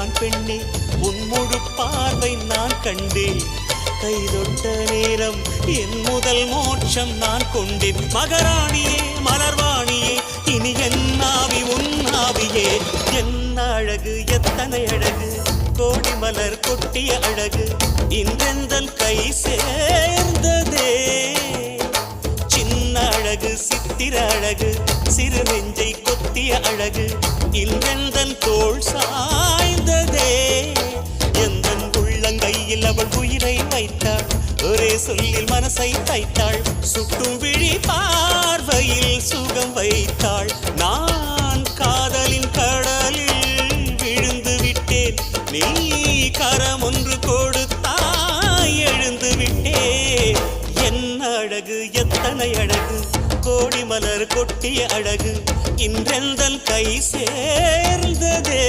நான் பெண்ணே உன் முழு பார்வை நான் கண்டேன் கைதொட்ட நேரம் என் முதல் மோட்சம் நான் கொண்டேன் மகராணியே மலர்வாணியே இனி என் ஆவி உன் ஆவியே என்ன அழகு எத்தனை அழகு கோடி மலர் கொட்டிய அழகு இன்றெந்தன் கை சேர்ந்ததே சின்ன அழகு சித்திர அழகு சிறு நெஞ்சை கொத்திய அழகு இன்றெந்தன் தோள் சாய்ந்ததே எந்தன் உள்ளங்கையில் அவள் உயிரை வைத்தாள் ஒரே சொல்லில் மனசை தைத்தாள் சுட்டும் விழி பார்வையில் சுகம் வைத்தாள் நான் காதலின் கடலில் விழுந்து விட்டேன் நீ கரம் ஒன்று கொடுத்தாய் எழுந்து விட்டேன் என்ன அழகு எத்தனை அழகு கோடி மலர் கொட்டிய அழகு இன்றெந்தன் கை சேர்ந்ததே